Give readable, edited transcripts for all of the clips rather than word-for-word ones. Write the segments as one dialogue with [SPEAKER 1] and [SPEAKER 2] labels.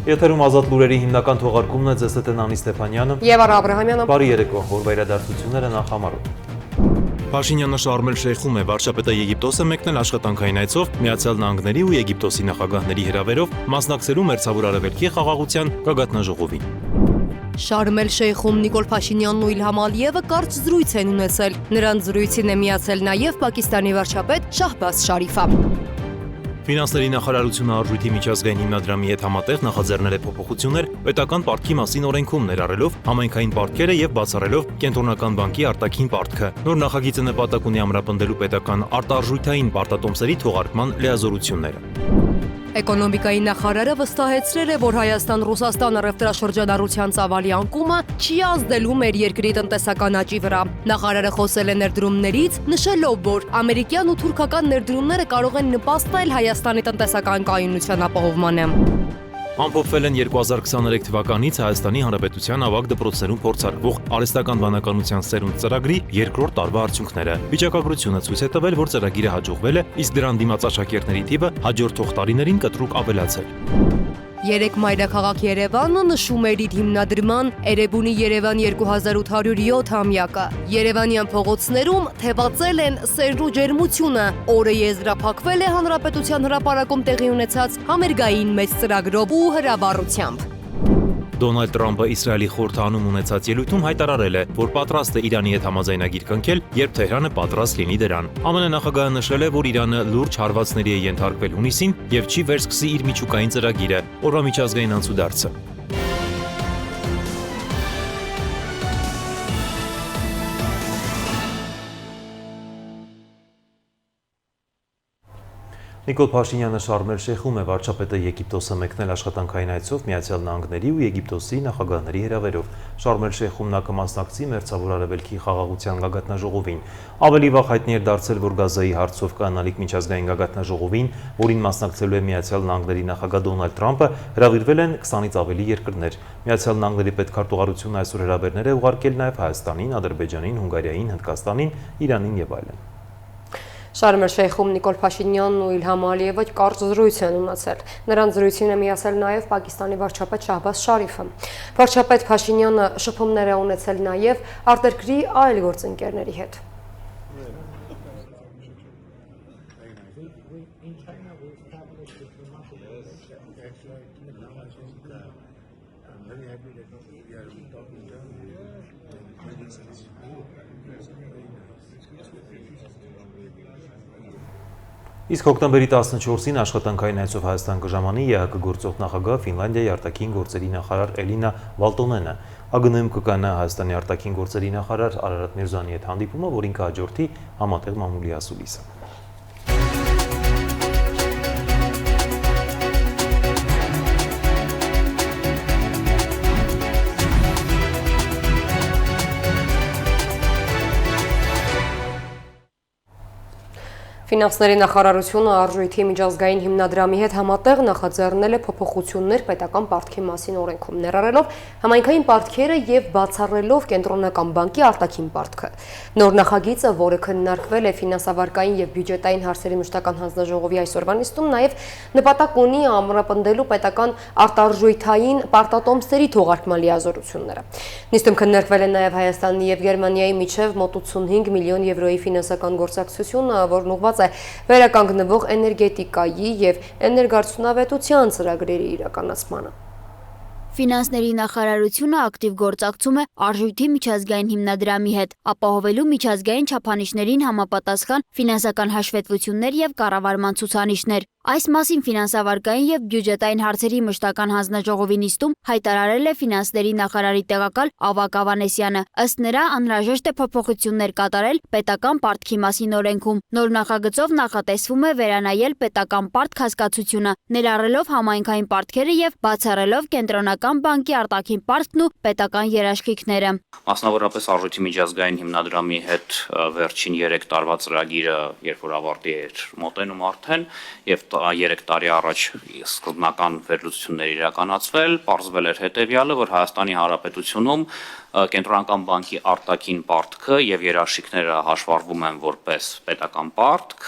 [SPEAKER 1] Եթերում ազատ լուրերի հիմնական թողարկումն է ԶՍՏ Նանի Ստեփանյանը
[SPEAKER 2] եւ Արա Աբրահամյանը։
[SPEAKER 1] Բարի երեկո, որ վերադարձությունները նախամարում։ Փաշինյանը Շարմ էլ-Շեյխում է, վարչապետը Եգիպտոս է մեկնել աշխատանքային այցով, Միացյալ Նահանգների ու Եգիպտոսի նախագահների հրավերով մասնակցելու Մերձավոր Արևելքի խաղաղության գագաթնաժողովին։
[SPEAKER 2] Շարմ էլ-Շեյխում Նիկոլ Փաշինյանն ու Իլհամ Ալիևը կարճ զրույց են ունեցել։ Նրանց զրույցին է միացել նաև Պակիստանի վարչապետ Շահբազ Շարիֆը։
[SPEAKER 1] Ֆինանսների նախարարությունը արժույթի միջազգային հիմնադրամի հետ համատեղ նախաձեռնել է փոփոխություններ պետական պարտքի մասին օրենքում ներառելով համայնքային պարտքերը եւ բացառելով կենտրոնական բանկի արտաքին պարտքը։ Նոր նախագիծը նպատակ ունի ամրապնդելու պետական արտարժույթային պարտատոմսերի թողարկման լիազորությունները։ Էկոնոմիկայի նախարարը վստահեցրել է, որ Հայաստան-Ռուսաստան առևտրաշրջանառության ծավալի անկումը չի ազդելու մեր երկրի տնտեսական աճի վրա։ Նախարարը խոսել է ներդրումներից, նշելով, որ ամերիկյան ու թուրքական ներդրումները կարող են նպաստել Հայաստանի տնտեսական կայունության ապահովմանը։ Ամփոփվել են 2023 թվականից Հայաստանի Հանրապետության ավագ դպրոցներում փորձարկվող արհեստական բանականության սերունդ ծրագրի երկրորդ տարվա արդյունքները։ Վիճակագրությունը ցույց է տվել, որ ծրագիրը հաջողվել է, իսկ դրան դիմաց աշակերտների թիվը հաջորդող տարիներին կտրուկ ավելացել։ Երեք մայրաքաղաք Երևանը նշում էր իր հիմնադրման Էրեբունի Երևան 2807-ամյակը։ Երևանյան փողոցներում թևածել են սերն ու ջերմությունը։ Օրը եզրափակվել է Հանրապետության հրապարակում տեղի ունեցած համերգային մեծ ծրագրով ու հրաբառությամբ։ Դոնալդ Թրամփը Իսրայելի խորհրդանում ունեցած ելույթում հայտարարել է, որ պատրաստ է Իրանի հետ համաձայնագիր կնքել, երբ Թեհրանը պատրաստ լինի դրան։ ԱՄՆ նախագահը նշել է, որ Իրանը լուրջ հարվածների է ենթարկվել հունիսին եւ չի վերսկսի իր միջուկային ծրագիրը, օրվա միջազգային անցուդարձը։ Նիկոլ Փաշինյանը Շարմ էլ-Շեյխում է, վարչապետը Եգիպտոսը մեկնել աշխատանքային այցով Միացյալ Նահանգների ու Եգիպտոսի նախագահների հրավերով։ Շարմ էլ-Շեյխում նա կմասնակցի Մերձավոր Արևելքի խաղաղության գագաթնաժողովին։ Ավելի վաղ հայտնի էր դարձել, որ Գազայի հարցով կանալիք միջազգային գագաթնաժողովին, որին մասնակցելու է Միացյալ Նահանգների նախագահ Դոնալդ Թրամփը, հրավիրվել են 20-ից ավելի երկրներ։ Միացյալ Նահանգների պետքարտուղարությունը այսօր հրավերներ է ուղարկել նաև Հայաստանին, Ադրբեջանին, Հունգարիային, Հնդկաստանին, Իրանին եւ այլն։
[SPEAKER 2] Շարմ էլ-Շեյխում Նիկոլ Փաշինյանն ու Իլհամ Ալիևը կարճ զրույց են ունեցել։ Նրանց զրույցին է միացել նաև Պակիստանի վարչապետ Շահբազ Շարիֆը։ Վարչապետ Փաշինյանը շփումներ է ունեցել նաև արտերկրի այլ գործընկերների հետ։
[SPEAKER 1] Իսկ հոկտեմբերի 14-ին աշխատանքային այցով Հայաստան կժամանի ԵԱՀԿ գործող նախագահ Ֆինլանդիայի արտաքին գործերի նախարար Էլինա Վալտոնենը։ ԱԳՆ-ում կկանա Հայաստանի արտաքին գործերի նախարար Արարատ Միրզոյանի հետ հանդիպումը, որին կհաջորդի համատեղ մամուլի ասուլիսը։
[SPEAKER 2] Ֆինանսների նախարարությունը արժույթի միջազգային հիմնադրամի հետ համատեղ նախաձեռնել է փոփոխություններ պետական պարտքի մասին օրենքում, ներառելով համայնքային պարտքերը եւ բացառելով կենտրոնական բանկի արտաքին պարտքը։ Նոր նախագիծը, որը քննարկվել է ֆինանսավարկային եւ բյուջետային հարցերի մշտական հանձնաժողովի այսօրվա նիստում, նաեւ նպատակ ունի ամրապնդելու պետական արտարժույթային պարտատոմսերի թողարկման լիազորությունները։ Նիստում քննարկվել է նաեւ Հայաստանի եւ Գերմանիայի միջև մոտ 85 միլիոն եվրոյի ֆինանսական գործակցությունը, որն ուղղված վերականգնվող էներգետիկայի եւ էներգարդյունավետության ծրագրերի իրականացմանը։
[SPEAKER 3] Ֆինանսների նախարարությունը ակտիվ գործակցում է արժույթի միջազգային հիմնադրամի հետ, ապահովելու միջազգային չափանիշներին համապատասխան ֆինանսական հաշվետվություններ եւ կառավարման ցուցանիշներ։ Այս մասին ֆինանսավարկային եւ բյուջետային հարցերի մշտական հանձնաժողովի նիստում հայտարարել է ֆինանսների նախարարի տեղակալ Ավագ Ավանեսյանը։ Ըստ նրա, անհրաժեշտ է փոփոխություններ կատարել պետական պարտքի մասին օրենքում։ Նոր նախագծով նախատեսվում է վերանայել պետական պարտք հասկացությունը, ներառելով համայնքային պարտքերը եւ բացառելով կենտրոնական բանկի արտաքին պարտքն ու պետական երաշխիքները։
[SPEAKER 4] Մասնավորապես արժույթի միջազգային հիմնադրամի հետ վերջին 3 տարվա ծրագիրը, երբ որ ավարտի էր մոտենում արդեն, եւ 3 տարի առաջ սկզբնական վերլուծություններ իրականացվել, պարզվել էր հետեւյալը, որ Հայաստանի Հանրապետությունում կենտրոնական բանկի արտաքին պարտքը եւ երաշխիքները հաշվառվում են որպես պետական պարտք,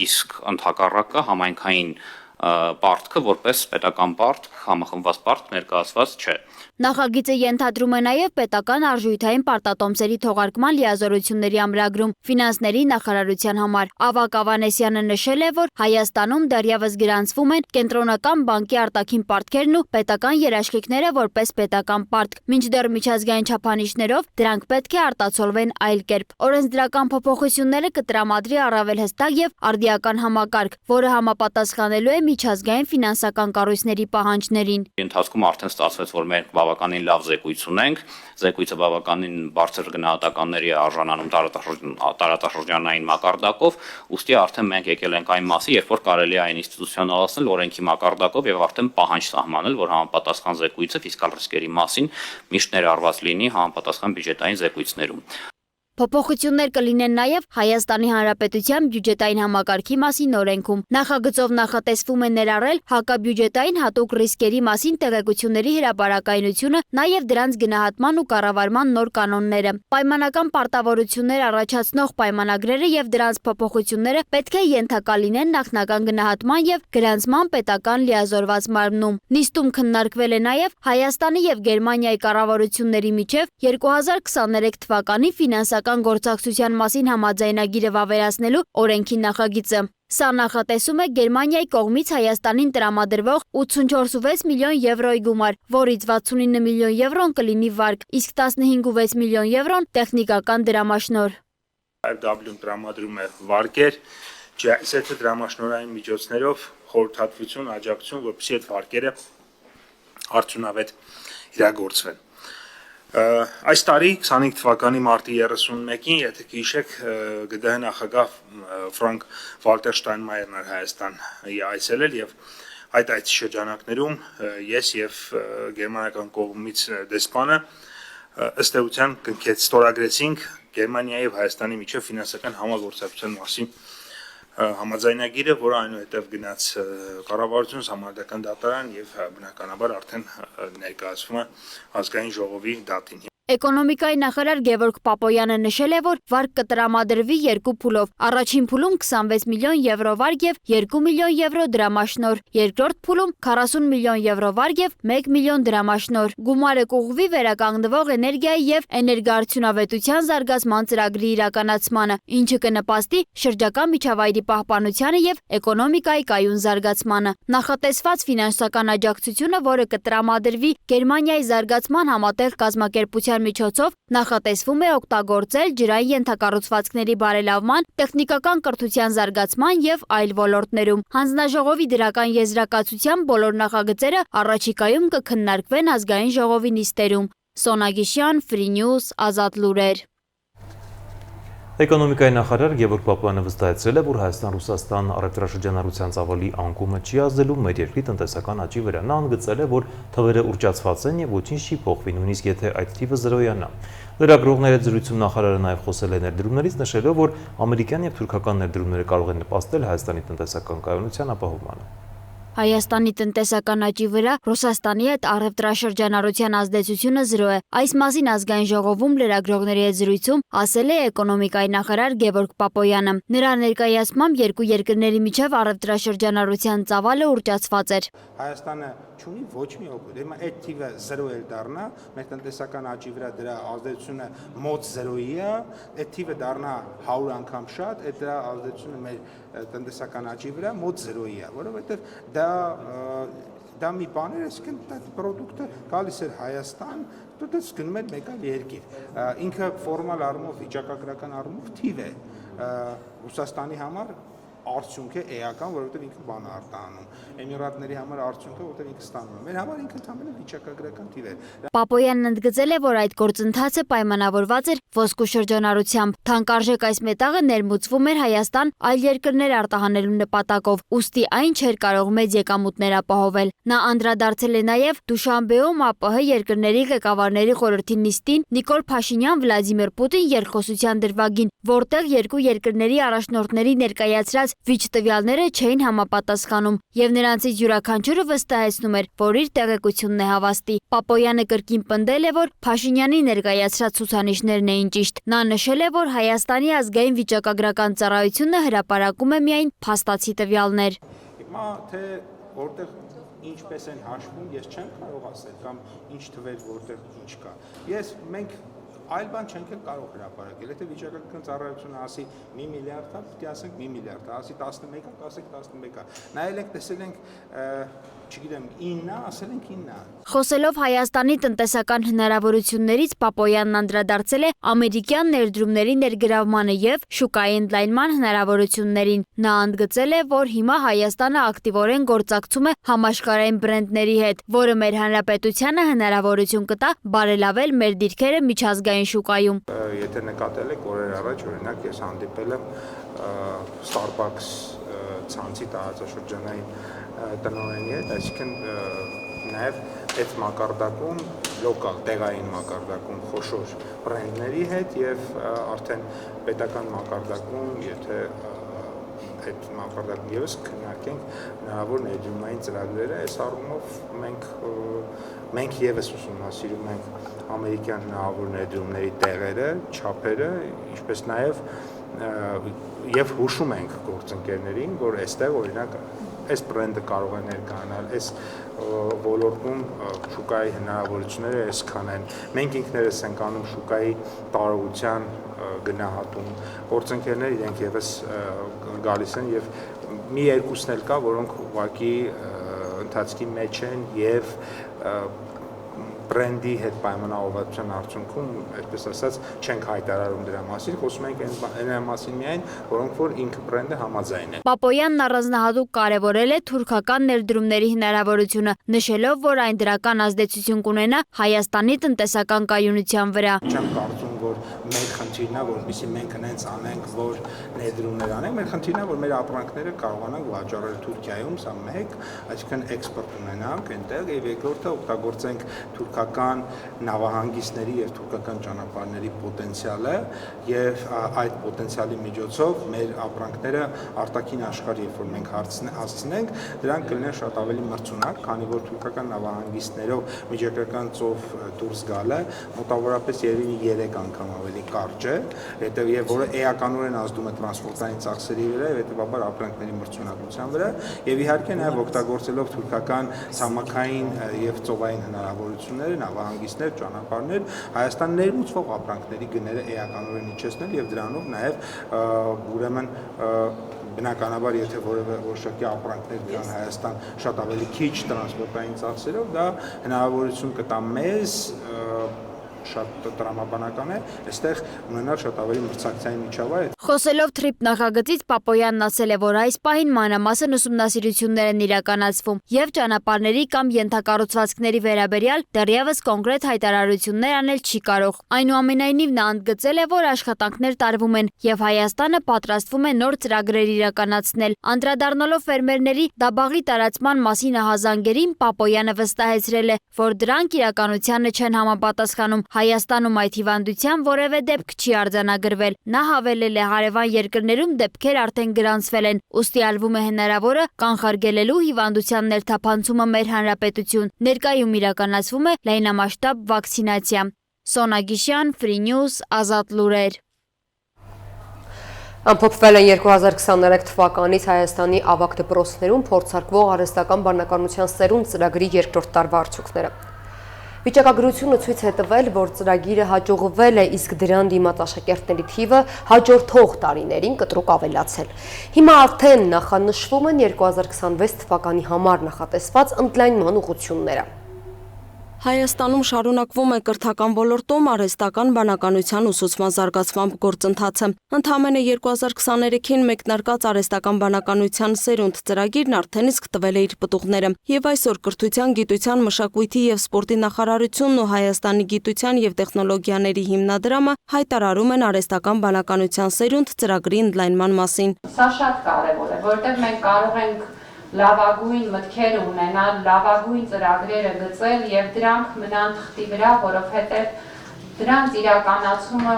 [SPEAKER 4] իսկ ընդհակառակը համայնքային պարտքը որպես պետական պարտք, համախմբված պարտք ներկայացված չէ։
[SPEAKER 3] Նախագիծը ենթադրում է նաև պետական արժույթային պարտատոմսերի թողարկման լիազորությունների ամրագրում ֆինանսների նախարարության համար։ Ավագ Ավանեսյանը նշել է, որ Հայաստանում դեռևս գրանցվում են կենտրոնական բանկի արտաքին պարտքերն ու պետական երաշխիքները որպես պետական պարտք, մինչդեռ միջազգային չափանիշներով դրանք պետք է արտացոլվեն այլ կերպ։ Օրենսդրական փոփոխությունները կտրամադրի առավել հստակ եւ արդիական համակարգ, որը համապատասխանելու է միջազգային ֆինանսական կառույցների պահանջներին։
[SPEAKER 4] Ընթացքում արդեն ստացվեց, որ մենք բավականին լավ զեկույց ունենք, զեկույցը բավականին բարձր գնահատականների է արժանանում տարածաշրջանային մակարդակով, ուստի արդեն մենք եկել ենք այն մասի, երբ որ կարելի է այն ինստիտուցիոնալացնել օրենքի մակարդակով եւ արդեն պահանջ սահմանել, որ համապատասխան զեկույցը ֆիսկալ ռիսկերի մասին միշտ ներառված լինի համապատասխան բյուջետային զեկույցներում։
[SPEAKER 3] Փոփոխություններ կլինեն նաև Հայաստանի Հանրապետության բյուջետային համակարգի մասին օրենքում։ Նախագծով նախատեսվում է ներառել հակաբյուջետային հատուկ ռիսկերի մասին տեղեկությունների հրապարակայնությունը, նաև դրանց գնահատման ու կառավարման նոր կանոնները։ Պայմանական պարտավորություններ առաջացնող պայմանագրերը եւ դրանց փոփոխությունները պետք է ենթակա լինեն նախնական գնահատման եւ գրանցման պետական լիազորված մարմնում։ Նիստում քննարկվել է նաև Հայաստանի եւ Գերմանիայի կառավարությունների միջև 2023 թվականի ֆինանսական գործակցության մասին համաձայնագիրը վավերացնելու օրենքի նախագիծը։ Սա նախատեսում է Գերմանիայի կողմից Հայաստանին տրամադրվող 84.6 միլիոն եվրոյի գումար, որից 69 միլիոն եվրոն կլինի վարկ, իսկ 15.6 միլիոն եվրոն տեխնիկական դրամաշնոր։
[SPEAKER 5] W-ն տրամադրում է վարկեր, GIZ-ը դրամաշնորհային միջոցներով խորհրդատվություն, աջակցություն, որպեսզի այդ վարկերը արդյունավետ իրագործվեն։ Այս տարի 25 թվականի մարտի 31-ին, եթե գիշեք, ԳԴՀ նախագահ Ֆրանկ Վալտեր Շտայնմայերն էր Հայաստան այցելել եւ այդ շրջանակներում ես եւ գերմանական կողմից դեսպանը ըստ էության ստորագրեցինք Գերմանիայի եւ Հայաստանի միջև ֆինանսական համագործակցության մասին համաձայնագիրը, որը այնուհետև գնաց կառավարություն, համանդական դատարան եւ բնականաբար արդեն ներկայացվում է ազգային ժողովի դատին։
[SPEAKER 3] Էկոնոմիկայի նախարար Գևորգ Պապոյանը նշել է, որ վարկ կտրամադրվի երկու փուլով։ Առաջին փուլում 26 միլիոն եվրո վարկ եւ 2 միլիոն եվրո դրամաշնոր, երկրորդ փուլում 40 միլիոն եվրո վարկ եւ 1 միլիոն դրամաշնոր։ Գումարը կուղղվի վերականգնվող էներգիայի եւ էներգարդյունավետության զարգացման ծրագրի իրականացմանը, ինչը կնպաստի շրջակա միջավայրի պահպանությանը եւ էկոնոմիկայի կայուն զարգացմանը։ Նախատեսված ֆինանսական աջակցությունը, որը կտրամադրվի Գերմանիայի զարգացման համատեղ կազմակերպության միջոցով, նախատեսվում է օգտագործել ջրային ենթակառուցվածքների բարելավման, տեխնիկական կրթության զարգացման եւ այլ ոլորտներում։ Հանձնաժողովի դրական եզրակացության բոլոր նախագծերը առաջիկայում կքննարկվեն ազգային ժողովի նիստերում։ Սոնա Գիշյան, Free News, Ազատ լուրեր։
[SPEAKER 1] Էկոնոմիկայի նախարար Գևորգ Պապոյանը վստահեցրել է, որ Հայաստան-Ռուսաստան առևտրաշրջանառության ծավալի անկումը չի ազդելու մեր երկրի տնտեսական աճի վրա։ Նա ընդգծել է, որ թվերը ուռճացված են եւ ոչինչ չի փոխվի, նույնիսկ եթե այդ թիվը զրոյանա։ Լրագրողների հետ զրույցում նախարարը նաև խոսել է ներդրումներից, նշելով, որ ամերիկյան եւ թուրքական ներդրումները կարող են նպաստել Հայաստանի տնտեսական կայունության ապահովմանը։
[SPEAKER 3] Հայաստանի տնտեսական աճի վրա Ռուսաստանի հետ առևտրաշրջանառության ազդեցությունը զրո է։ Այս մասին ազգային ժողովում լրագրողների հետ զրույցում ասել է էկոնոմիկայի նախարար Գևորգ Պապոյանը։ Նրա ներկայացմամբ երկու երկրների միջև առևտրաշրջանառության ծավալը ուռճացված էր։
[SPEAKER 6] Հայաստանը չունի ոչ մի օգուտ։ Հիմա այդ թիվը 0 էլ դառնա, մեր տնտեսական աճի վրա դրա ազդեցությունը մոտ 0-ի է, այդ թիվը դառնա 100 անգամ շատ, այդ դրա ազդեցությունը մեր տնտեսական աճի վրա մոտ 0-ի է, որովհետև դա մի բան է, այսինքն այդ պրոդուկտը գալիս էր Հայաստան, դուք գնում եք մեկ այլ երկիր։ Ինքը ֆորմալ առումով, վիճակագրական առումով թիվ է Ռուսաստանի համար արդյունք է էական, որովհետև ինքը բան է արտահանում։ Էմիրատների համար արդյունքը, որովհետև ինքը ստանում է։ Մեր համար ինքը ընդհանրապես վիճակագրական թիվ է։
[SPEAKER 3] Պապոյանն ընդգծել է, որ այդ գործընթացը պայմանավորված էր ոսկու շրջանառությամբ։ Թանկարժեք այս մետաղը ներմուծվում էր Հայաստան այլ երկրներ արտահանելու նպատակով, ուստի այն չէր կարող մեծ եկամուտներ ապահովել։ Նա անդրադարձել է նաև Դուշանբեում ԱՊՀ երկրների ղեկավարների խորհրդի նիստին Նիկոլ Փաշինյան-Վլադիմիր Պուտին երկխոսության դրվագին, որտեղ երկու երկրների առաջնորդների ներկայացրած վիճ տվյալները չէին համապատասխանում եւ նրանցից յուրաքանչյուրը վստահեցնում էր, որ իր տեղեկությունն է հավաստի։ Պապոյանը կրկին պնդել է, որ Փաշինյանի ներկայացրած ցուցանիշներն էին ճիշտ։ Նա նշել է, որ Հայաստանի ազգային վիճակագրական ծառայությունը հրապարակում է միայն փաստացի տվյալներ։
[SPEAKER 6] Հիմա թե որտեղ ինչպես են հաշվում, ես չեմ կարող ասել կամ ինչ թվեր որտեղ ինչ կա։ Մենք այլ բան չենք կարող հրապարակել։ Եթե վիճակագրական ծառայությունը ասի 1 միլիարդ է, պետք է ասենք 1 միլիարդ է, ասի 11-ը, ասենք 11-ը։ Նայել ենք, տեսել ենք, չգիտեմ, 9-ը, ասել ենք 9-ը։
[SPEAKER 3] Խոսելով Հայաստանի տնտեսական հնարավորություններից Պապոյանն անդրադարձել է ամերիկյան ներդրումների ներգրավմանը եւ շուկայի ընդլայնման հնարավորություններին։ Նա ընդգծել է, որ հիմա Հայաստանը ակտիվորեն գործակցում է համաշխարհային բրենդների հետ, որը մեր հանրապետությանը հնարավորություն կտա բարելավել մեր դիրքերը միջազգային շուկայում։
[SPEAKER 6] Եթե նկատել եք օրեր առաջ, օրինակ ես հանդիպել եմ Starbucks ցանցի տարածաշրջանային տնօրենի հետ, այսինքն նաև այդ մակարդակում լոկալ, տեղային մակարդակում խոշոր բրենդների հետ եւ արդեն պետական մակարդակում, եթե այդ մակարդակում եւս քննարկենք հնարավոր ներդրումային ծրագրերը, այս առումով մենք եւս ուսումնասիրում ենք ամերիկյան հնարավոր ներդրումների տեղերը, չափերը, ինչպես նաեւ եւ հուշում ենք գործընկերներին, որ այստեղ օրինակ այս բրենդը կարող է ներկայանալ, այս ոլորտում շուկայի հնարավորությունները այսքան են։ Մենք ինքներս ենք անում շուկայի տարողության գնահատում, գործընկերներ իրենք եւս գալիս են եւ մի երկուսն էլ կա, որոնք ուղղակի ընթացքի մեջ են եւ բրենդի հետ պայմանավորվածության արդյունքում, այդպես ասած, չենք հայտարարում դրա մասին, խոսում ենք այն մասին միայն, որոնք որ ինքը բրենդը համաձայն է։
[SPEAKER 3] Պապոյանն առանձնահատուկ կարևորել է թուրքական ներդրումների հնարավորությունը, նշելով, որ այն դրական ազդեցություն կունենա Հայաստանի տնտեսական կայունության վրա։
[SPEAKER 6] Չեմ կարծում, որ մեր խնդիրն է, որպեսզի մենք հենց անենք, որ ներդրումներ անենք, մեր խնդիրն է, որ մեր ապրանքները կարողանանք վաճառել Թուրքիայում, սա մեկ, այսինքն էքսպորտ ունենանք այնտեղ, եւ երկրորդը օգտագործենք թուրքական նավահանգիստների եւ թուրքական ճանապարհների պոտենցիալը եւ այդ պոտենցիալի միջոցով մեր ապրանքները արտաքին աշխարհ, երբ որ մենք հասցնենք, դրանք կլինեն շատ ավելի մրցունակ, քանի որ թուրքական նավահանգիստներով միջակայական ծով դուրս գալը մոտավորապես երևի 3 անգամ ավելի կարճ է, եւ որը էականորեն ազդում է տրանսպորտային ծախսերի վրա եւ հետեւաբար ապրանքների մրցունակության վրա եւ իհարկե նաեւ օգտագործելով թուրքական ցամաքային եւ ծովային հնարավորությունները, նավահանգիստներ, ճանապարհներ, Հայաստան ներմուծվող ապրանքների գները էականորեն իջեցնել եւ դրանով նաեւ ուրեմն բնականաբար եթե որևէ որոշակի ապրանքներ գան Հայաստան շատ ավելի քիչ տրանսպորտային ծախսերով, դա հնարավորություն կտա մեզ շատ տրամաբանական է, այստեղ ունենալ շատ ավելի մրցակցային միջավայր։
[SPEAKER 3] Խոսելով TRIP նախագծից Պապոյանն ասել է, որ այս պահին մանրամասն ուսումնասիրություններ են իրականացվում եւ ճանապարհների կամ ենթակառուցվածքների վերաբերյալ դեռևս կոնկրետ հայտարարություններ անել չի կարող։ Այնուամենայնիվ նա ընդգծել է, որ աշխատանքներ տարվում են եւ Հայաստանը պատրաստվում է նոր ծրագրեր իրականացնել։ Անդրադառնալով ֆերմերների դաբաղի տարածման մասին ահազանգերին, Պապոյանը վստահեցրել է, որ դրանք իրականությանը չեն համապատասխանում։ Հայաստանում այդ հիվանդության որևէ դեպք չի արձանագրվել։ Նա հավելել է, հարևան երկրներում դեպքեր արդեն գրանցվել են, ուստիալվում է հնարավորը կանխարգելելու հիվանդության ներթափանցումը մեր հանրապետություն։ Ներկայում իրականացվում է լայնամասշտաբ վակցինացիա։ Սոնա Գիշյան, Free News, Ազատ լուրեր։
[SPEAKER 2] Ամփոփվել են 2023 թվականից Հայաստանի ավագ դպրոցներում փորձարկվող արհեստական բանականության սերունդ ծրագրի երկրորդ տարվա արդյունքները։ Վիճակագրությունը ցույց է տվել, որ ծրագիրը հաջողվել է, իսկ դրան դիմաց աշակերտների թիվը հաջորդող տարիներին կտրուկ ավելացել։ Հիմա արդեն նախանշվում են 2026 թվականի համար նախատեսված ընդլայնման ուղղությունները։
[SPEAKER 7] Հայաստանում շարունակվում է կրթական ոլորտում արհեստական բանականության ուսուցման զարգացման գործընթացը։ Ընդամենը 2023-ին մեկնարկած արհեստական բանականության սերունդ ծրագիրն արդեն իսկ տվել է իր պտուղները։ Եվ այսօր Կրթության, գիտության, մշակույթի եւ սպորտի նախարարությունն ու Հայաստանի գիտության եւ տեխնոլոգիաների հիմնադրամը հայտարարում են արհեստական բանականության սերունդ ծրագրի ընդլայնման մասին։
[SPEAKER 8] Սա շատ կարևոր է, որովհետեւ մենք կարող ենք լավագույն մտքեր ունենալ, լավագույն ծրագրերը գծել եւ դրանք մնան թղթի վրա, որովհետեւ դրանց իրականացումը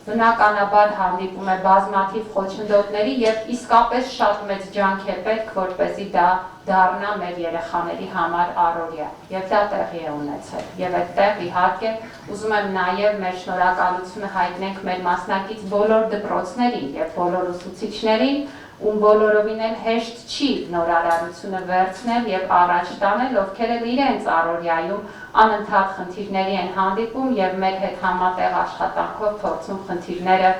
[SPEAKER 8] բնականաբար հանդիպում է բազմաթիվ խոչընդոտների եւ իսկապես շատ մեծ ջանք է պետք, որպեսզի դա դառնա մեր երեխաների համար առօրյա եւ դա տեղի է ունեցել։ Եվ այդտեղ իհարկե ուզում եմ նաեւ մեր շնորհակալությունը հայտնենք մեր մասնակից բոլոր դպրոցներին եւ բոլոր ուսուցիչներին, ում բոլորովին էլ հեշտ չի նորարարությունը վերցնել եւ առաջ տանել, ովքեր էլ իրենց առօրյայում անընդհատ խնդիրների են հանդիպում եւ մեր հետ համատեղ աշխատանքով փորձում խնդիրները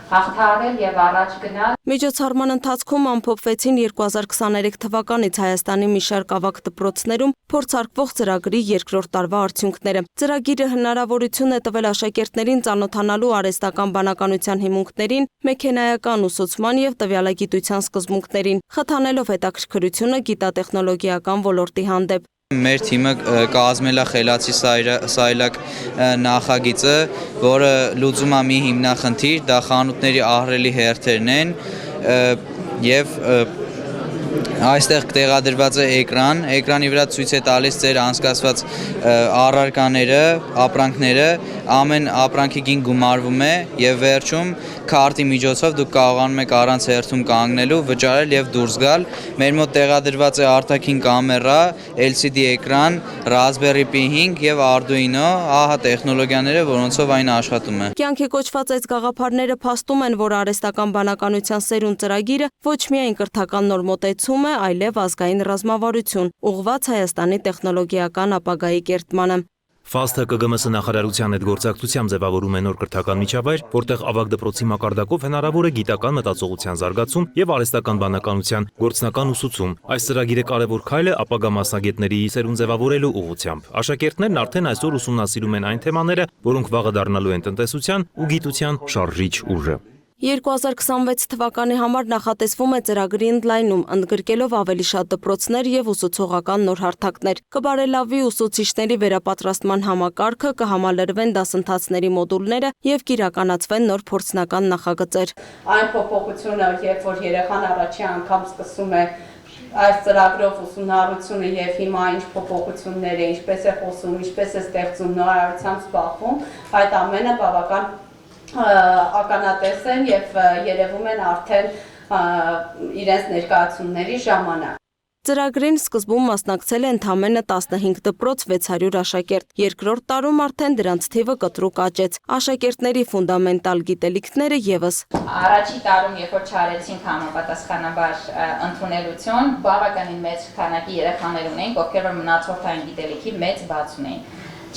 [SPEAKER 8] հաղթահարել եւ առաջ գնալ։
[SPEAKER 7] Միջոցառման ընթացքում ամփոփվեցին 2023 թվականից Հայաստանի մի շարք ավագ դպրոցներում փորձարկվող ծրագրի երկրորդ տարվա արդյունքները։ Ծրագիրը հնարավորություն է տվել աշակերտներին ծանոթանալու արհեստական բանականության հիմունքներին, մեքենայական ուսուցման եւ տվյալագիտության սկզբունքներին, խթանելով հետաքրքրությունը գիտատեխնոլոգիական ոլորտի հանդեպ։
[SPEAKER 9] Մեր թիմը կազմել է խելացի սայլակ նախագիծը, որը լուծում է մի հիմնախնդիր, դա խանութների ահռելի հերթերն են եւ այստեղ տեղադրված է էկրանի վրա ցույց է տալիս ձեր անցկացված առարկաները, ապրանքները, ամեն ապրանքի գին գումարվում է եւ վերջում քարտի միջոցով դուք կարողանում եք առանց հերթում կանգնելու վճարել եւ դուրս գալ։ Մեր մոտ տեղադրված է արտաքին կամերա, LCD էկրան, Raspberry Pi 5 եւ Arduino, ահա տեխնոլոգիաները, որոնցով այն աշխատում է։
[SPEAKER 7] Կյանքի կոչված այս գաղափարները փաստում են, որ արհեստական բանականության սերուն ծրագիրը ոչ միայն կրթական նոր մոտեցում է, այլև ազգային ռազմավարություն, ուղղված Հայաստանի տեխնոլոգիական ապագայի կերտմանը։
[SPEAKER 1] ՖԱՍԹ-ը ԿԳՄՍ նախարարության հետ գործակցությամբ ձևավորում է նոր կրթական միջավայր, որտեղ ավագ դպրոցի մակարդակով հնարավոր է գիտական մտածողության զարգացում եւ արհեստական բանականության գործնական ուսուցում։ Այս ծրագիրը կարևոր քայլ է ապագա մասնագետների սերուն ձևավորելու ուղղությամբ։ Աշակերտներն արդեն այսօր ուսումնասիրում են այն թեմաները, որոնք վաղը դառնալու են տնտեսության ու գիտության շարժիչ ուժը։
[SPEAKER 7] 2026 թվականի համար նախատեսվում է ծրագրի ընդլայնում, ընդգրկելով ավելի շատ դպրոցներ եւ ուսուցողական նոր հարթակներ։ Կբարելավի ուսուցիչների վերապատրաստման համակարգը, կհամալրվեն դասընթացների մոդուլները եւ կիրականացվեն նոր փորձնական նախագծեր։
[SPEAKER 8] Այն փոփոխությունը, երբ որ երեխան առաջի անգամ սկսում է այս ծրագրով ուսումնառությունը եւ հիմա ինչ փոփոխություններ է, ինչպես է խոսում, ինչպես է ստեղծում, նորարարությամբ զբաղվում, այդ ամենը բավական ականատես են եւ երևում են արդեն իրենց ներկայացումների ժամանակ։
[SPEAKER 7] Ծրագրին սկզբում մասնակցել է ընդամենը 15 դպրոց 600 աշակերտ, երկրորդ տարում արդեն դրանց թիվը կտրուկ աճեց, աշակերտների ֆունդամենտալ գիտելիքները եւս։
[SPEAKER 8] Առաջի տարում, երբ որ չարեցինք համապատասխանաբար ընդունելություն, բավականին մեծ քանակի երեխաներ ունեին, ովքեր որ մնացորդային գիտելիքի մեծ բաց ունեին։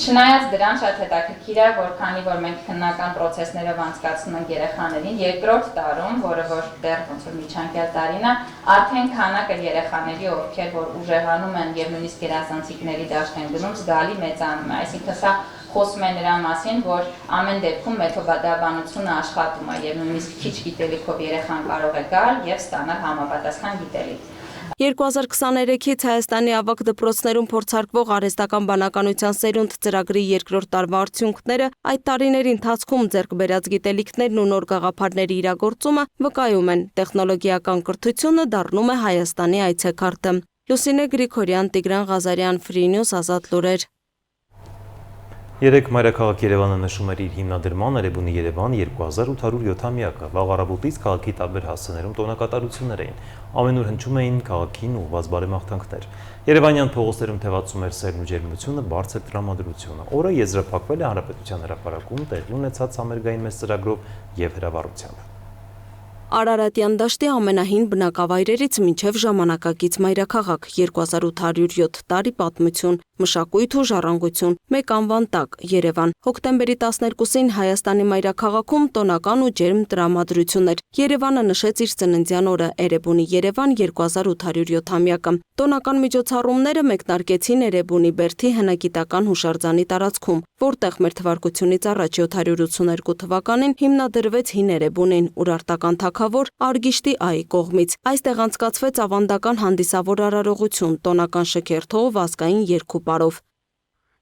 [SPEAKER 8] Չնայած դրան շատ հետաքրքիր է, որ քանի որ մենք քննական process-ներով անցկացնում ենք երեխաներին, երկրորդ տարում, որը որ դեռ ոնց որ միջանկյալ տարին է, արդեն քանակը երեխաների, ովքեր որ ուժեղանում են եւ նույնիսկ երազանցիկների դաշտ են գնում, զգալի մեծանում է։ Այսինքն սա խոսում է նրա մասին, որ ամեն դեպքում մեթոդաբանությունը աշխատում է եւ նույնիսկ քիչ գիտելիքով երեխան կարող է գալ եւ ստանալ համապատասխան գիտելիք։
[SPEAKER 7] 2023-ից Հայաստանի ավագ դպրոցներում փորձարկվող արհեստական բանականության սերունդ ծրագրի երկրորդ տարվա արդյունքները, այդ տարիների ընթացքում ձեռք բերած գիտելիքներն ու նոր գաղափարների իրագործումը վկայում են, տեխնոլոգիական կրթությունը դառնում է Հայաստանի այցեքարտը։ Լուսինե Գրիգորյան, Տիգրան Ղազարյան, Free News, Ազատ լուրեր։
[SPEAKER 1] Երեկ Մայրաքաղաք Երևանը նշում էր իր հիմնադրման Էրեբունի Երևան 2807-ամյակը։ Վաղ առավոտից քաղաքի տարբեր հասցեներում տոնակատարություններ էին։ Ամենուր հնչում էին քաղաքին ուղղված բարեմաղթանքներ։ Երևանյան փողոցներում թևածում էր սերն ու ջերմությունը, բարձր տրամադրությունը։ Օրը եզրափակվել է Հանրապետության հրապարակում տեղի ունեցած համերգային մեծ ծրագրով եւ հրավառությամբ։
[SPEAKER 7] Արարատյան դաշտի ամենահին բնակավայրերից մինչև ժամանակակից մայրաքաղաք 2807 տարի պատմություն, մշակույթ ու ժառանգություն, մեկ անվան տակ Երևան։ Հոկտեմբերի 12-ին Հայաստանի մայրաքաղաքում տոնական ու ջերմ տրամադրություն էր։ Երևանը նշեց իր ծննդյան օրը Էրեբունի Երևան 2807-ամյակը։ Տոնական միջոցառումները մեկնարկեցին Էրեբունի Բերդի հնագիտական հուշարձանի տարածքում, որտեղ մեր թվարկությունից առաջ 782 թվականին հիմնադրվեց հին Էրեբունին, Ուրարտական թագավոր Արգիշտի Այի կողմից։ Այստեղ անցկացվեց ավանդական հանդիսավոր արարողություն, տոնական շքերթով, ազգային երգուպարով։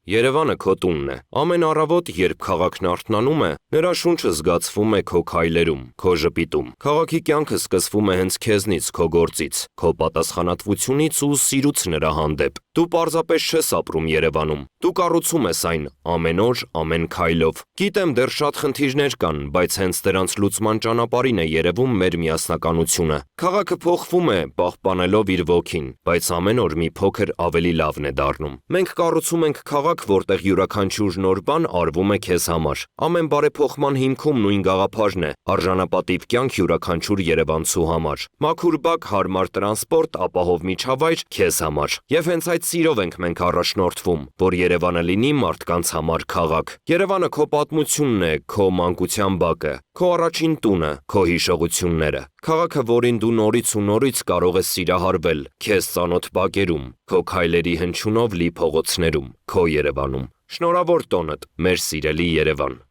[SPEAKER 10] Երևանը քո տունն է։ Ամեն առավոտ, երբ քաղաքն արթնանում է, նրա շունչը զգացվում է քո քայլերում, քո ժպիտում։ Քաղաքի կյանքը սկսվում է հենց քեզնից, քո գործից, քո պատասխանատվությունից ու սիրուց նրա հանդեպ։ Դու պարզապես չես ապրում Երևանում։ Դու կառուցում ես այն ամեն օր, ամեն քայլով։ Գիտեմ, դեռ շատ խնդիրներ կան, բայց հենց դրանց լուծման ճանապարհին է երևում մեր միասնականությունը։ Քաղաքը փոխվում է, պահպանելով իր ոգին, բայց ամեն օր մի փոքր ավելի լավն է դառնում։ Մենք կառուցում ենք քաղաք, քաղաք, որտեղ յուրաքանչյուր նոր բան արվում է քեզ համար։ Ամեն բարեփոխման հիմքում նույն գաղափարն է՝ արժանապատիվ կյանք յուրաքանչյուր երևանցու համար։ Մաքուր բակ, հարմար տրանսպորտ, ապահով միջավայր քեզ համար։ Եվ հենց այդ սիրով ենք մենք առաջնորդվում, որ Երևանը լինի մարդկանց համար քաղաք։ Երևանը քո պատմությունն է, քո մանկության բակը, քո առաջին տունը, քո հիշողությունները։ Քաղաքը, որին դու նորից ու նորից կարող ես սիրահարվել, քեզ ծանոթ բակերում, քո քայլերի հնչյունով լի փողոցներում, քո Երևանում։ Շնորհավոր տոնդ, մեր սիրելի Երևան։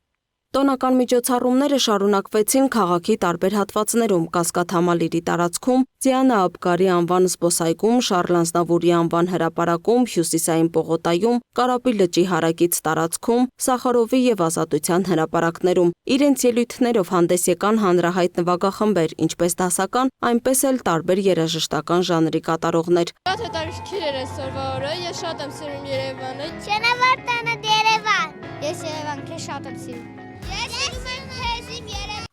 [SPEAKER 7] Տոնական միջոցառումները շարունակվեցին քաղաքի տարբեր հատվածներում՝ Կասկադ համալիրի տարածքում, Դիանա Աբգարի անվան զբոսայգում, Շարլ Ազնավուրի անվան հրապարակում, Հյուսիսային պողոտայում, Կարապի լճի հարակից տարածքում, Սախարովի եւ Ազատության հրապարակներում։ Իրենց ելույթներով հանդես եկան հանրահայտ նվագախմբեր, ինչպես դասական, այնպես էլ տարբեր երաժշտական ժանրի կատարողներ։
[SPEAKER 11] Շատ հետաքրքիր էր այսօրվա օրը, ես շատ եմ սիրում Երևանը։
[SPEAKER 12] Շնորհավորտանը Երևան։
[SPEAKER 11] Ես Երևան քեզ շատ եմ սիրում։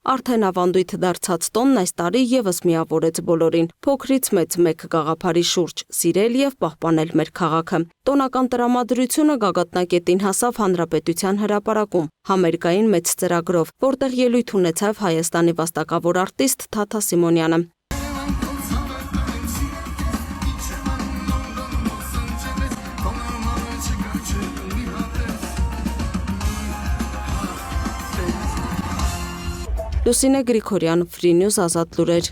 [SPEAKER 7] Արդեն ավանդույթ դարձած տոնն այս տարի եւս միավորեց բոլորին, փոքրից մեծ մեկ գաղափարի շուրջ՝ սիրել եւ պահպանել մեր քաղաքը։ Տոնական տրամադրությունը գագաթնակետին հասավ Հանրապետության հրապարակում, համերգային մեծ ծրագրով, որտեղ ելույթ ունեցավ Հայաստանի վաստակավոր արտիստ Թաթա Սիմոնյանը։ Լուսինե Գրիգորյան, Free News, Ազատ լուրեր։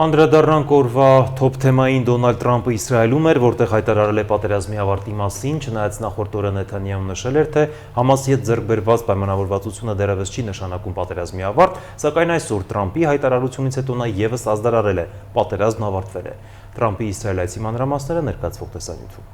[SPEAKER 1] Անդրադառնանք օրվա թոփ թեմային Դոնալդ Թրամփը Իսրայելում էր, որտեղ հայտարարել է պատերազմի ավարտի մասին, չնայած նախորդ օրը Նեթանյահուն նշել էր, թե Համասի հետ ձեռք բերված պայմանավորվածությունը դեռևս չի նշանակում պատերազմի ավարտ, սակայն այսօր Թրամփի հայտարարությունից հետո նա եւս ազդարարել է, պատերազմն ավարտվել է։ Թրամփի իսրայելացի մանրամասները ներկայացվող տեսանյութում։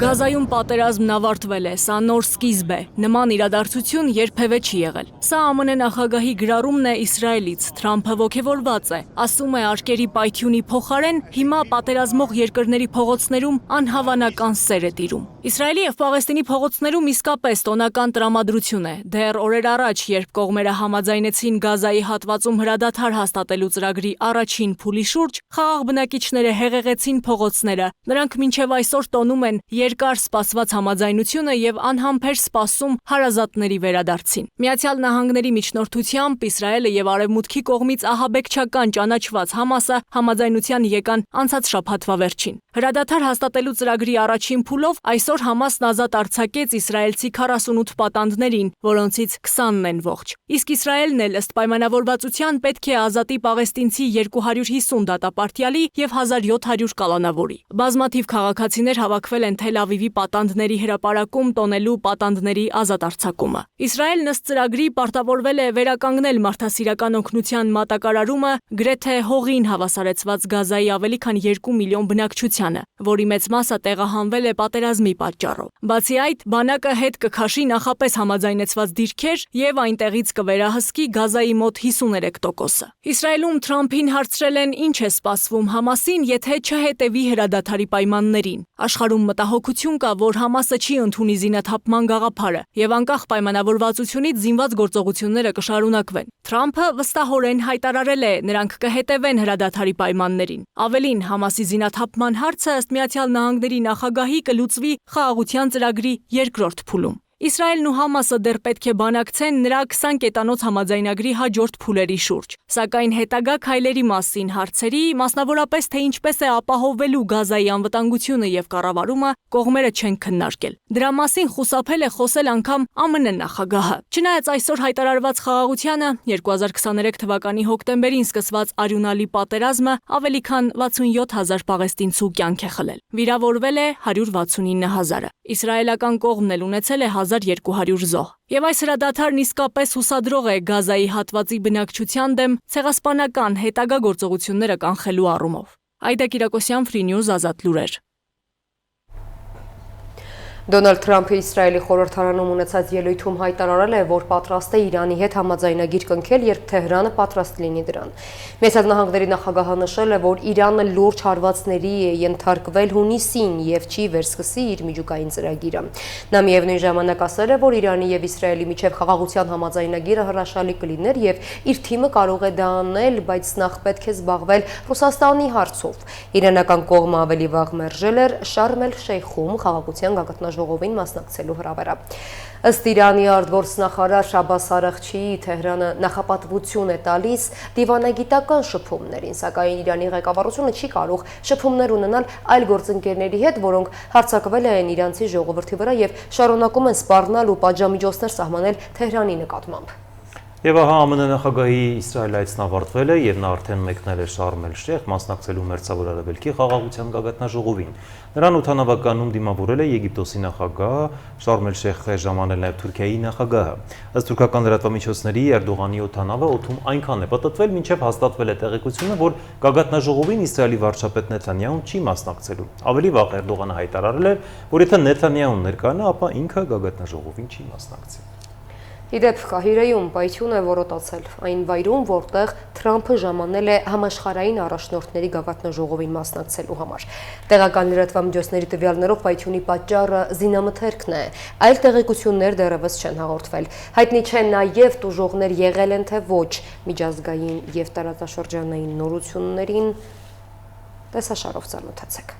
[SPEAKER 13] Գազայում պատերազմն ավարտվել է, սա նոր սկիզբ է, նման իրադարձություն երբևէ չի եղել։ Սա ԱՄՆ նախագահի գրառումն է Իսրայելից, Թրամփը ոգևորված է, ասում է արկերի պայթյունի փոխարեն հիմա պատերազմող երկրների փողոցներում անհավանական սեր է տիրում։ Իսրայելի եւ Պաղեստինի փողոցներում իսկապես տոնական տրամադրություն է։ Դեռ օրեր առաջ, երբ կողմերը համաձայնեցին Գազայի հատվածում հրադադար հաստատելու ծրագրի առաջին փուլի շուրջ, խաղաղ բնակիչները հեղեղեցին փողոցները։ Նրանք մինչև այսօր տոնում են երկար սպասված համաձայնությունը եւ անհամբեր սպասում հարազատների վերադարձին։ Միացյալ Նահանգների միջնորդությամբ Իսրայելը եւ Արևմուտքի կողմից ահաբեկչական ճանաչված Համասը համաձայնության եկան անցած շաբաթվա վերջին։ Հրադադար հաստատելու ծրագրի առաջին փուլով այսօր Համասն ազատ արձակեց իսրայելցի 48 պատանդներին, որոնցից 20-ն են ողջ։ Իսկ Իսրայելն էլ ըստ պայմանավորվածության պետք է ազատի պաղեստինցի 250 դատապարտյալի եւ 1700 կալանավորի։ Բազմաթիվ քաղաքացիներ հավաքվել են Թել Ավիվի պատանդների հրապարակում տոնելու պատանդների ազատ արձակումը։ Իսրայելն ըստ ծրագրի պարտավորվել է վերականգնել մարդասիրական օգնության մատակարարումը գրեթե հողին հավասարեցված Գազայի ավելի քան 2 միլիոն բնակչությանը, որի մեծ մասը տեղահանվել է պատերազմի պատճառով։ Բացի այդ, բանակը հետ կքաշի նախապես համաձայնեցված դիրքեր եւ այնտեղից կվերահսկի Գազայի մոտ 53%-ը։ Իսրայելում Թրամփին հարցրել են ինչ է սպասվում Համասին, եթե չհետևի հրադադարի պայմաններին։ Աշխարհում մտահոգություն կա, որ Համասը չի ընդունի զինաթափման գաղափարը եւ անկախ պայմանավորվածությունից զինված գործողությունները կշարունակվեն։ Թրամփը վստահորեն հայտարարել է, նրանք կհետևեն հրադադարի պայմաններին։ Ավելին, Համասի զինաթափման հարցը ըստ Միացյալ Նահանգների նախագահի կլուծվի խաղաղության ծրագրի երկրորդ փուլում։ Իսրայելն ու Համասը դեռ պետք է բանակցեն նրա 20 կետանոց համաձայնագրի հաջորդ փուլերի շուրջ։ Սակայն հետագա քայլերի մասին հարցերի, մասնավորապես թե ինչպես է ապահովվելու Գազայի անվտանգությունը եւ կառավարումը, կողմերը չեն քննարկել։ Դրա մասին խուսափել է խոսել անգամ ԱՄՆ նախագահը։ Չնայած այսօր հայտարարված խաղաղությանը 2023 թվականի հոկտեմբերին սկսված արյունալի պատերազմը ավելի քան 67000 պաղեստինցու կյանք է խլել։ Վիրավորվել է 169000-ը։ Իսրայելական կողմն էլ ունեցել է 1200 զոհ։ Եվ այս հրադադարն իսկապես հուսադրող է Գազայի հատվածի բնակչության դեմ ցեղասպանական հետագա գործողությունները կանխելու առումով։ Այդա Կիրակոսյան, Free News, Ազատ լուրեր։
[SPEAKER 2] Դոնալդ Թրամփը Իսրայելի խորհրդարանում ունեցած ելույթում հայտարարել է, որ պատրաստ է Իրանի հետ համաձայնագիր կնքել, երբ Թեհրանը պատրաստ լինի դրան։ Միացյալ Նահանգների նախագահը նշել է, որ Իրանը լուրջ հարվածների է ենթարկվել հունիսին եւ չի վերսկսի իր միջուկային ծրագիրը։ Նա միևնույն ժամանակ ասել է, որ Իրանի եւ Իսրայելի միջև խաղաղության համաձայնագիրը հրաշալի կլիներ եւ իր թիմը կարող է դա անել, բայց նախ պետք է զբաղվել Ռուսաստանի հարցով։ Իրանական կողմը ավելի վաղ մերժել էր Շարմ էլ-Շեյխում խաղաղության գագաթնաժողովին մասնակցելու հրավերը։ Ըստ Իրանի արտգործնախարար Շաբաս Արաղչիի Թեհրանը նախապատվություն է տալիս դիվանագիտական շփումներին, սակայն Իրանի ղեկավարությունը չի կարող շփումներ ունենալ այլ գործընկերների հետ, որոնք հարձակվել են իրանցի ժողովրդի վրա եւ շարունակում են սպառնալ ու պատժամիջոցներ սահմանել Թեհրանի նկատմամբ։
[SPEAKER 1] Եվ ահա ԱՄՆ նախագահի Իսրայել այցն ավարտվել է եւ նա արդեն մեկնել է Շարմ էլ-Շեյխ մասնակցելու մերձավոր արևելքի խաղաղության գագաթնաժողովին։ Նրան օդանավականում դիմավորել է Եգիպտոսի նախագահը, Շարմ էլ-Շեյխ է ժամանել նաեւ Թուրքիայի նախագահը։ Ըստ թուրքական լրատվամիջոցների Էրդողանի օդանավը օդում այնքան է պատտվել, մինչև հաստատվել է տեղեկությունը, որ գագաթնաժողովին Իսրայելի վարչապետ Նեթանյահուն չի մասնակցելու։ Ավելի վաղ Էրդողանը հայտարարել էր, որ եթե Նեթանյահուն ներկայանա, ապա ինքը գագաթնաժողովին չի մասնակցի։
[SPEAKER 2] Իդեպ Կահիրեում պայթյուն է որոտացել այն վայրում, որտեղ Թրամփը ժամանել է համաշխարհային առաջնորդների գագաթնաժողովին մասնակցելու համար։ Տեղական լրատվամիջոցների տվյալներով պայթյունի պատճառը զինամթերքն է, այլ տեղեկություններ դեռևս չեն հաղորդվել։ Հայտնի չէ նաև տուժողներ եղել են թե ոչ, միջազգային եւ տարածաշրջանային նորություններին տեսաշարով ծանոթացեք։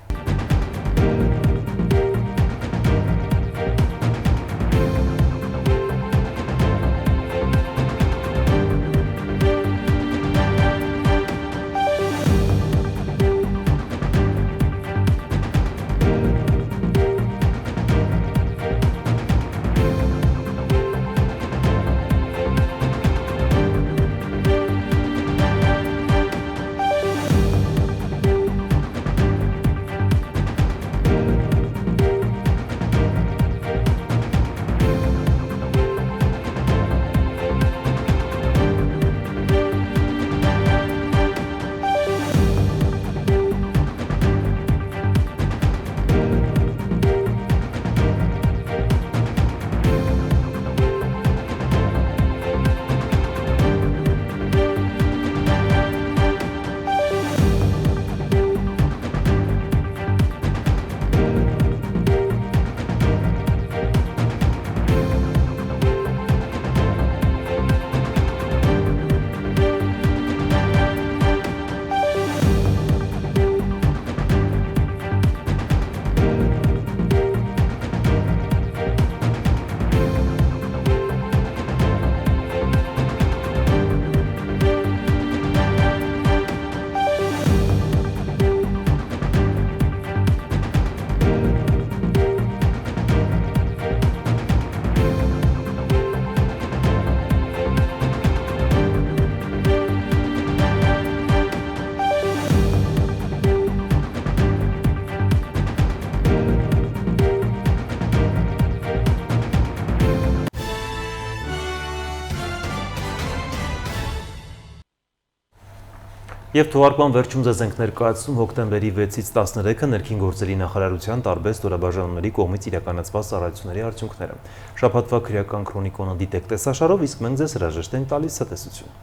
[SPEAKER 1] Եվ թողարկման վերջում ձեզ ենք ներկայացնում հոկտեմբերի 6-ից 13-ը ներքին գործերի նախարարության տարբեր ստորաբաժանումների կողմից իրականացված ծառայությունների արդյունքները։ Շաբաթվա քրեական քրոնիկոնը դիտեք տեսաշարով, իսկ մենք ձեզ հրաժեշտ ենք տալիս ցտեսություն։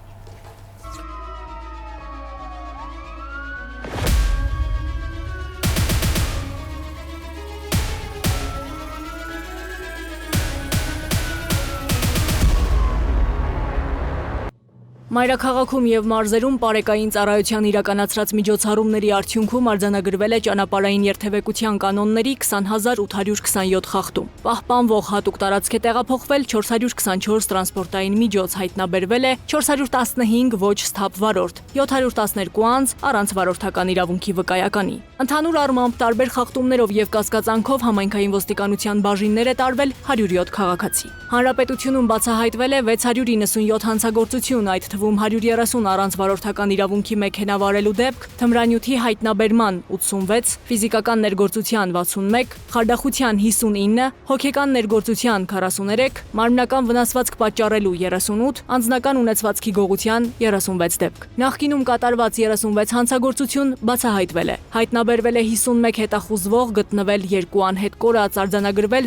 [SPEAKER 13] Մայրաքաղաքում եւ մարզերում պարեկային ծառայության իրականացրած միջոցառումների արդյունքում արձանագրվել է ճանապարհային երթևեկության կանոնների 20827 խախտում։ Պահպանվող հատուկ տարածք է տեղափոխվել 424 տրանսպորտային միջոց, հայտնաբերվել է 415 ոչ սթափ վարորդ, 712 անձ առանց վարորդական իրավունքի վկայականի։ Ընդհանուր առմամբ տարբեր խախտումներով եւ կասկածանքով համայնքային ոստիկանության բաժիններ է տարվել 107 քաղաքացի։ Հանրապետությունում բացահայտվել է 697 հանցագործություն, այդ թվում գտնվում 130 առանց վարորդական իրավունքի մեքենա վարելու դեպք, թմրանյութի հայտնաբերման 86, ֆիզիկական ներգործության 61, խարդախության 59, հոգեկան ներգործության 43, մարմնական վնասվածք պատճառելու 38, անձնական ունեցվածքի գողության 36 դեպք։ Նախկինում կատարված 36 հանցագործություն բացահայտվել է։ Հայտնաբերվել է 51 հետախուզվող, գտնվել 2 անհետ կորած, արձանագրվել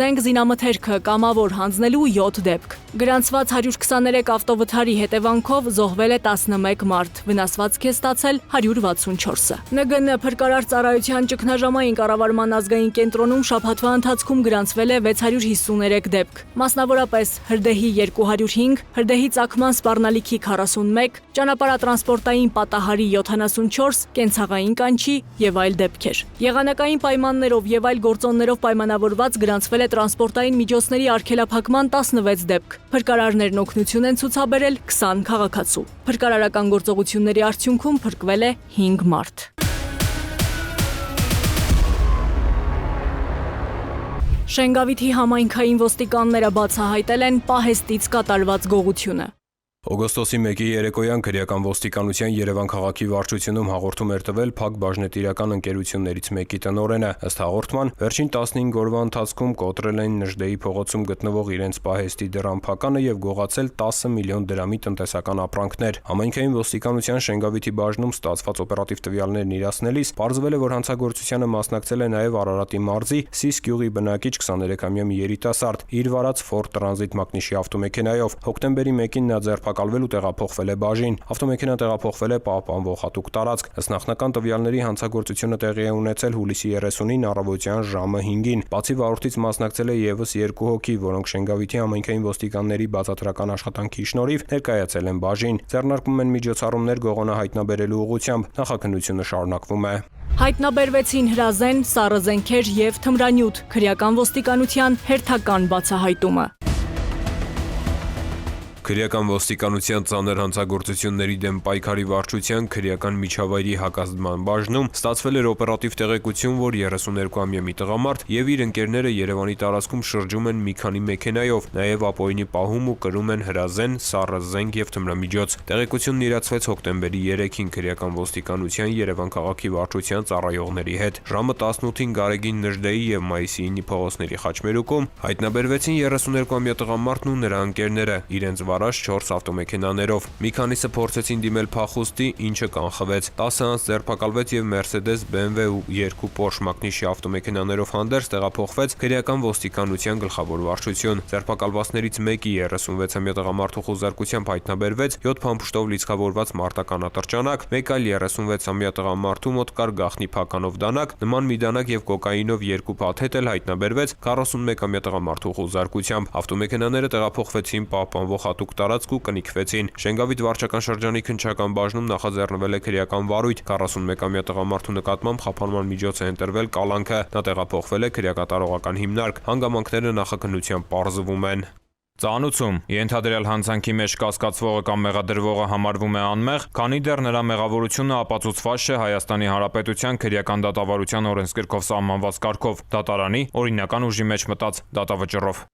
[SPEAKER 13] զենք զինամթերքը կամավոր հանձնելու 7 դեպք։ Գրանցված 123 ավտովթարի հետևանքով զոհվել է 11 մարդ, վնասվածք է ստացել 164-ը։ ՆԳՆ փրկարար ծառայության ճգնաժամային կառավարման ազգային կենտրոնում շաբաթվա ընթացքում գրանցվել է 653 դեպք, մասնավորապես հրդեհի 205, հրդեհի ծագման սպառնալիքի 41, ճանապարհատրանսպորտային պատահարի 74, կենցաղային կանչի եւ այլ դեպքեր։ Եղանակային պայմաններով եւ այլ գործոններով պայմանավորված գրանցվել է տրանսպորտային միջոցների արգելափակման 16 դեպք։ Փրկարարներն օգնություն են ցուցաբերել 20 քաղաքացու։ Փրկարարական գործողությունների արդյունքում փրկվել է 5 մարդ։ Շենգավիթի համայնքային ոստիկանները բացահայտել են պահեստից կատարված գողությունը։
[SPEAKER 14] Օգոստոսի 1-ի երեկոյան քրեական ոստիկանության Երևան քաղաքի վարչությունում հաղորդում էր տվել Փակ բաժնետիրական ընկերություններից մեկի տնօրենը։ Ըստ հաղորդման, վերջին 15 օրվա ընթացքում կոտրել են Նժդեի փողոցում գտնվող իրենց պահեստի դրամփականը եւ գողացել 10 միլիոն դրամի տնտեսական ապրանքներ։ Համայնքային ոստիկանության Շենգավիթի բաժնում ստացված օպերատիվ տվյալներն իրացնելիս պարզվել է, որ հանցագործությանը մասնակցել է նաեւ Արարատի մարզի Սիս գյուղի բնակիչ 23-ամյա մի երիտասարդ իր վարած Ford Transit մակնիշի ավտոմեքենայով։ Հոկտեմբերի 1-ին նա ձերբակալվել ու տեղափոխվել է բաժին։ Ավտոմեքենան տեղափոխվել է պահպանվող հատուկ տարածք։ Ըստ նախնական տվյալների հանցագործությունը տեղի է ունեցել հուլիսի 30-ին առավոտյան ժամը 5-ին։ Բացի վարորդից մասնակցել է եւս 2 հոգի, որոնք Շենգավիթի համայնքային ոստիկանների բացատրական աշխատանքի շնորհիվ ներկայացել են բաժին։ Ձեռնարկվում են միջոցառումներ գողոնը հայտնաբերելու ուղղությամբ։ Նախաքննությունը շարունակվում է։
[SPEAKER 13] Հայտնաբերվեցին հրազեն, սառը զենքեր եւ թմրանյութ, քրեական ոստիկանության հերթական բացահայտումը։
[SPEAKER 14] Քրեական ոստիկանության ծանր հանցագործությունների դեմ պայքարի վարչության քրեական միջավայրի հակազդման բաժնում ստացվել էր օպերատիվ տեղեկություն, որ 32-ամյա մի տղամարդ եւ իր ընկերները Երևանի տարածքում շրջում են մի քանի մեքենայով, նաեւ ապօրինի պահում ու կրում են հրազեն, սառը զենք եւ թմրամիջոց։ Տեղեկությունն իրացվեց հոկտեմբերի 3-ին քրեական ոստիկանության Երևան քաղաքի վարչության ծառայողների հետ։ Ժամը 18-ին Գարեգին Նժդեի եւ Մայիսի 9-ի փողոցների խաչմերուկում հայտնաբերվեցին 32-ամյա տղամարդն ու նրա ընկերները իրենց վարած 4 ավտոմեքենաներով։ Մի քանիսը փորձեցին դիմել փախուստի, ինչը կանխվեց։ 10 անց ձերբակալվեց եւ Mercedes, BMW ու 2 Porsche մակնիշի ավտոմեքենաներով հանդերձ տեղափոխվեց քրեական ոստիկանության գլխավոր վարչություն։ Ձերբակալվածներից մեկի 36-ամյա տղամարդու խուզարկությամբ հայտնաբերվեց 7 փամփուշտով լիցքավորված մարտական ատրճանակ, մեկ այլ 36-ամյա տղամարդու մոտ կար գաղտնի փականով դանակ, նման մի դանակ եւ կոկաինով 2 փաթեթ էլ հայտնաբերվեց 41-ամյա տղամարդու խուզարկությամբ։ Ավտոմեքենաները տեղափոխվեցին պահպանվող հատուկ տարածք ու կնիքվեցին։ Շենգավիթ վարչական շրջանի քննչական բաժնում նախաձեռնվել է քրեական վարույթ։ 41-ամյա տղամարդու նկատմամբ խափանման միջոց է ընտրվել կալանքը։ Նա տեղափոխվել է քրեակատարողական հիմնարկ։ Հանգամանքները նախաքննությամբ պարզվում են։
[SPEAKER 1] Ծանուցում ենթադրյալ հանցանքի մեջ կասկածվողը կամ մեղադրվողը համարվում է անմեղ, քանի դեռ նրա մեղավորությունը ապացուցված չէ Հայաստանի Հանրապետության քրեական դատավարության օրենսգրքով սահմանված կարգով, դատարանի օրինական ուժի մեջ մտած դատավճռով։